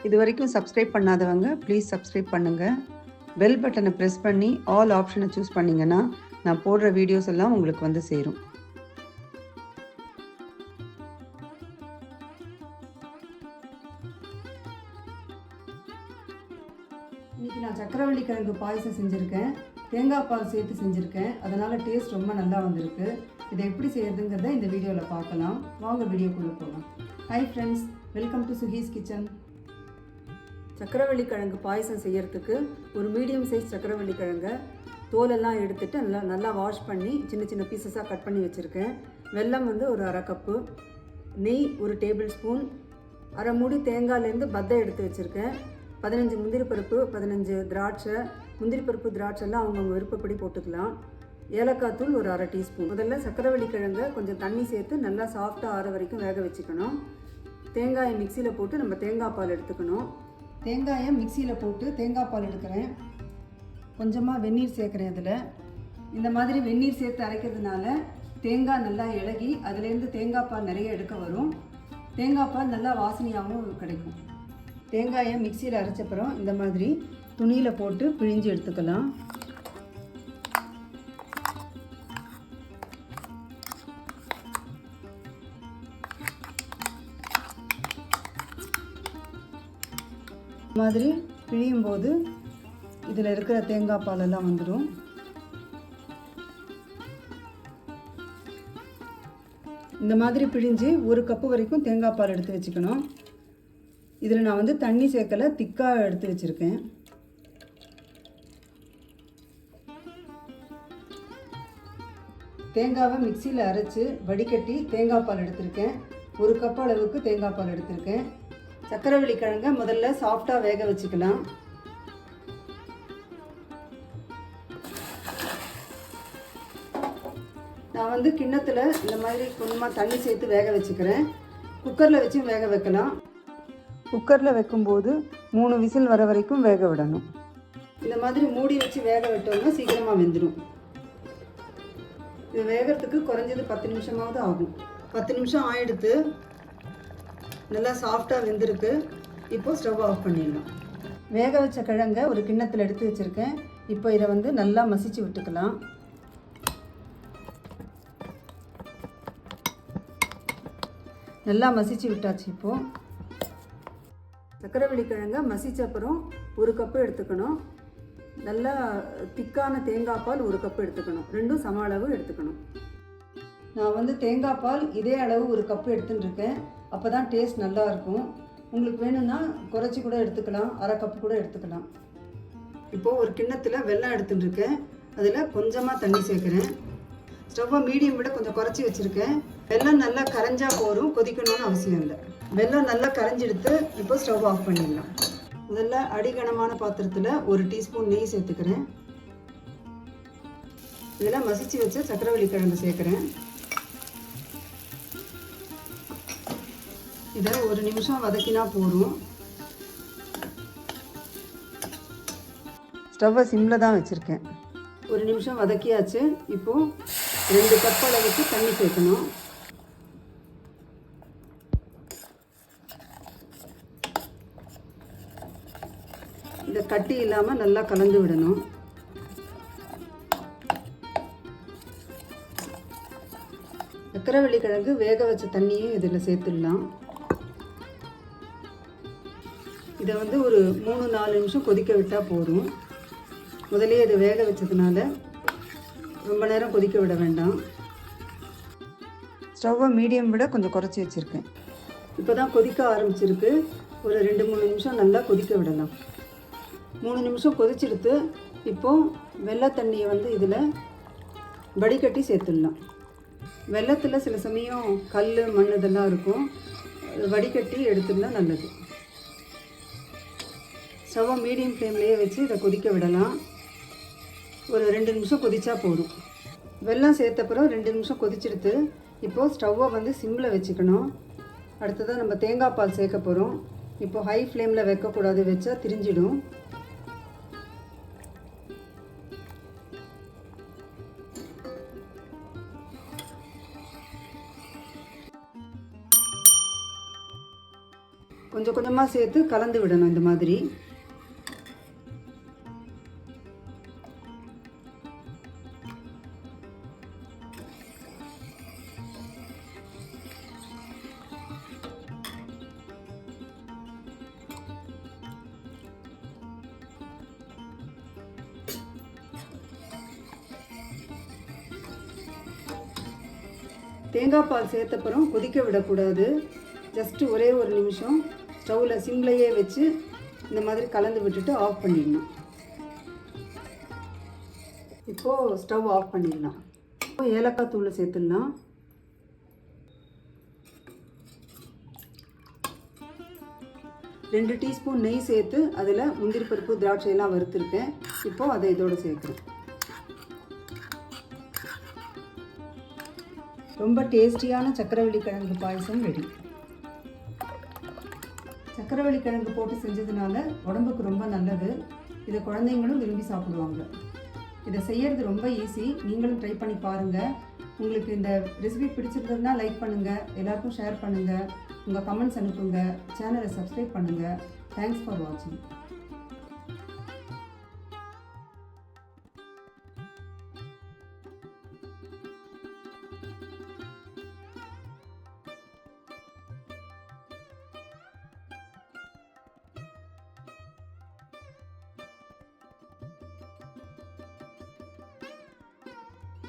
இது வரைக்கும் சப்ஸ்கிரைப் பண்ணாதவங்க ப்ளீஸ் சப்ஸ்கிரைப் பண்ணுங்கள். பெல் பட்டனை ப்ரெஸ் பண்ணி ஆல் ஆப்ஷனை சூஸ் பண்ணிங்கன்னா நான் போடுற வீடியோஸ் எல்லாம் உங்களுக்கு வந்து சேரும். இன்றைக்கி நான் சக்கரவள்ளி கிழங்கு பாயசம் செஞ்சுருக்கேன். தேங்காய் பால் சேர்த்து செஞ்சுருக்கேன். அதனால் டேஸ்ட் ரொம்ப நல்லா வந்திருக்கு. இதை எப்படி செய்யறதுங்கிறத இந்த வீடியோவில் பார்க்கலாம். வாங்க வீடியோக்குள்ளே போகலாம். Hi friends, welcome to சுஹீஸ் kitchen. சக்கரவள்ளி கிழங்கு பாயசம் செய்யறதுக்கு ஒரு மீடியம் சைஸ் சக்கரவள்ளி கிழங்கை தோலெல்லாம் எடுத்துட்டு நல்லா வாஷ் பண்ணி சின்ன சின்ன பீசஸாக கட் பண்ணி வச்சுருக்கேன். வெல்லம் வந்து ஒரு அரை கப்பு, நெய் ஒரு டேபிள் ஸ்பூன், அரை மூடி தேங்காயிலேருந்து பத்தை எடுத்து வச்சுருக்கேன். 15 முந்திரி பருப்பு, 15 திராட்சை. முந்திரி பருப்பு திராட்சைலாம் அவங்கவுங்க விருப்பப்படி போட்டுக்கலாம். ஏலக்காய் தூள் ஒரு அரை டீஸ்பூன். முதல்ல சக்கரவள்ளி கிழங்கை கொஞ்சம் தண்ணி சேர்த்து நல்லா சாஃப்டாக ஆற வரைக்கும் வேக வச்சுக்கணும். தேங்காயை மிக்சியில் போட்டு நம்ம தேங்காய் பால் எடுத்துக்கணும். தேங்காயை மிக்சியில் போட்டு தேங்காய் பால் எடுக்கிறேன். கொஞ்சமாக வெந்நீர் சேர்க்குறேன். அதில் இந்த மாதிரி வெந்நீர் சேர்த்து அரைக்கிறதுனால தேங்காய் நல்லா இளகி அதுலேருந்து தேங்காய் பால் நிறைய எடுக்க வரும். தேங்காய் பால் நல்லா வாசனையாகவும் கிடைக்கும். தேங்காயை மிக்சியில் அரைச்சப்புறம் இந்த மாதிரி துணியில் போட்டு பிழிஞ்சு எடுத்துக்கலாம். இந்த மாதிரி பிழியும் போது இதில் இருக்கிற தேங்காய் பாலெல்லாம் வந்துடும். இந்த மாதிரி பிழிஞ்சு ஒரு கப்பு வரைக்கும் தேங்காய் பால் எடுத்து வச்சுக்கணும். இதில் நான் வந்து தண்ணி சேர்க்கலை, திக்காக எடுத்து வச்சுருக்கேன். தேங்காவை மிக்சியில் அரைச்சி வடிகட்டி தேங்காய் பால் எடுத்திருக்கேன். ஒரு கப் அளவுக்கு தேங்காய் பால் எடுத்திருக்கேன். சக்கரவள்ளி கிழங்கை முதல்ல சாஃப்டாக வேக வச்சுக்கலாம். நான் வந்து கிண்ணத்தில் இந்த மாதிரி கொஞ்சமாக தண்ணி சேர்த்து வேக வச்சுக்கிறேன். குக்கரில் வச்சும் வேக வைக்கலாம். குக்கரில் வைக்கும்போது 3 விசில் வர வரைக்கும் வேக விடணும். இந்த மாதிரி மூடி வச்சு வேக விட்டோம்னா சீக்கிரமாக வெந்துடும். இது வேகிறதுக்கு குறைஞ்சது 10 நிமிஷமாவது ஆகும். 10 நிமிஷம் ஆகிடுத்து. நல்லா சாஃப்டாக வெந்திருக்கு. இப்போது ஸ்டவ் ஆஃப் பண்ணிடலாம். வேக வச்ச கிழங்கை ஒரு கிண்ணத்தில் எடுத்து வச்சுருக்கேன். இப்போ இதை வந்து நல்லா மசிச்சு விட்டுக்கலாம். நல்லா மசிச்சு விட்டாச்சு. இப்போது சக்கரவள்ளி கிழங்கை மசிச்ச அப்புறம் ஒரு கப்பு எடுத்துக்கணும். நல்லா திக்கான தேங்காய் பால் ஒரு கப்பு எடுத்துக்கணும். ரெண்டும் சம அளவு எடுத்துக்கணும். நான் வந்து தேங்காய் பால் இதே அளவு ஒரு கப்பு எடுத்துட்டுருக்கேன். அப்போ தான் டேஸ்ட் நல்லாயிருக்கும். உங்களுக்கு வேணும்னா குறைச்சி கூட எடுத்துக்கலாம், அரை கப்பு கூட எடுத்துக்கலாம். இப்போது ஒரு கிண்ணத்தில் வெல்லம் எடுத்துட்டுருக்கேன். அதில் கொஞ்சமாக தண்ணி சேர்க்குறேன். ஸ்டவ்வை மீடியம் விட கொஞ்சம் குறைச்சி வச்சுருக்கேன். வெல்லம் நல்லா கரைஞ்சா போதும், கொதிக்கணும்னு அவசியம் இல்லை. வெல்லம் நல்லா கரைஞ்செடுத்து இப்போ ஸ்டவ் ஆஃப் பண்ணிடலாம். முதல்ல அடிகனமான பாத்திரத்தில் ஒரு டீஸ்பூன் நெய் சேர்த்துக்கிறேன். இதில் மசிச்சு வச்ச சக்கரவள்ளி கிழங்கு சேர்க்குறேன். இதை ஒரு நிமிஷம் வதக்கினா போதும். ஸ்டவ்வை சிம்மில் தான் வச்சுருக்கேன். ஒரு நிமிஷம் வதக்கியாச்சு. இப்போது 2 கப் அளவுக்கு தண்ணி சேர்க்கணும். இதை கட்டி இல்லாமல் நல்லா கலந்து விடணும். சக்கரவள்ளி கிழங்கு வேக வச்ச தண்ணியும் இதில் சேர்த்துடலாம். இதை வந்து ஒரு 3-4 நிமிஷம் கொதிக்க விட்டால் போதும். முதலே இதை வேக வச்சதுனால ரொம்ப நேரம் கொதிக்க விட வேண்டாம். ஸ்டவ்வை மீடியம் விட கொஞ்சம் குறைச்சி வச்சுருக்கேன். இப்போ தான் கொதிக்க ஆரம்பிச்சிருக்கு. ஒரு 2-3 நிமிஷம் நல்லா கொதிக்க விடலாம். 3 நிமிஷம் கொதிச்செடுத்து இப்போது வெள்ளை தண்ணியை வந்து இதில் வடிகட்டி சேர்த்துடலாம். வெள்ளத்தில் சில சமயம் கல், மண் இதெல்லாம் இருக்கும். வடிகட்டி எடுத்துடலாம், நல்லது. ஸ்டவ்வை மீடியம் ஃப்ளேம்லேயே வச்சு இதை கொதிக்க விடலாம். ஒரு 2 நிமிஷம் கொதிச்சா போதும். வெல்லம் சேர்த்தப்புறம் 2 நிமிஷம் கொதிச்செடுத்து இப்போது ஸ்டவ்வை வந்து சிம்மில் வச்சுக்கணும். அடுத்ததாக நம்ம தேங்காய் பால் சேர்க்க போகிறோம். இப்போ ஹை ஃப்ளேமில் வைக்கக்கூடாது, வச்சா திரிஞ்சிடும். கொஞ்சம் கொஞ்சமாக சேர்த்து கலந்து விடணும் இந்த மாதிரி. தேங்காய் பால் சேர்த்தப்புறம் கொதிக்க விடக்கூடாது. ஜஸ்ட்டு ஒரே ஒரு நிமிஷம் ஸ்டவ்வில் சிம்லையே வச்சு இந்த மாதிரி கலந்து விட்டுட்டு ஆஃப் பண்ணிடணும். இப்போது ஸ்டவ் ஆஃப் பண்ணிடலாம். இப்போ ஏலக்காய் தூளை சேர்த்துடலாம். ரெண்டு டீஸ்பூன் நெய் சேர்த்து அதில் முந்திரி பருப்பு திராட்சையெல்லாம் வறுத்துருக்கேன். இப்போது அதை இதோடு சேர்க்குறேன். ரொம்ப டேஸ்டியான சக்கரவள்ளி கிழங்கு பாயசம் ரெடி. சக்கரவள்ளி கிழங்கு போட்டு செஞ்சதுனால உடம்புக்கு ரொம்ப நல்லது. இதை குழந்தைங்களும் விரும்பி சாப்பிடுவாங்க. இதை செய்யறது ரொம்ப ஈஸி. நீங்களும் ட்ரை பண்ணி பாருங்கள். உங்களுக்கு இந்த ரெசிபி பிடிச்சிருந்ததுன்னா லைக் பண்ணுங்கள், எல்லாருக்கும் ஷேர் பண்ணுங்கள், உங்கள் கமெண்ட்ஸ் அனுப்புங்க, சேனலை சப்ஸ்கிரைப் பண்ணுங்கள். தேங்க்ஸ் ஃபார் வாட்சிங்.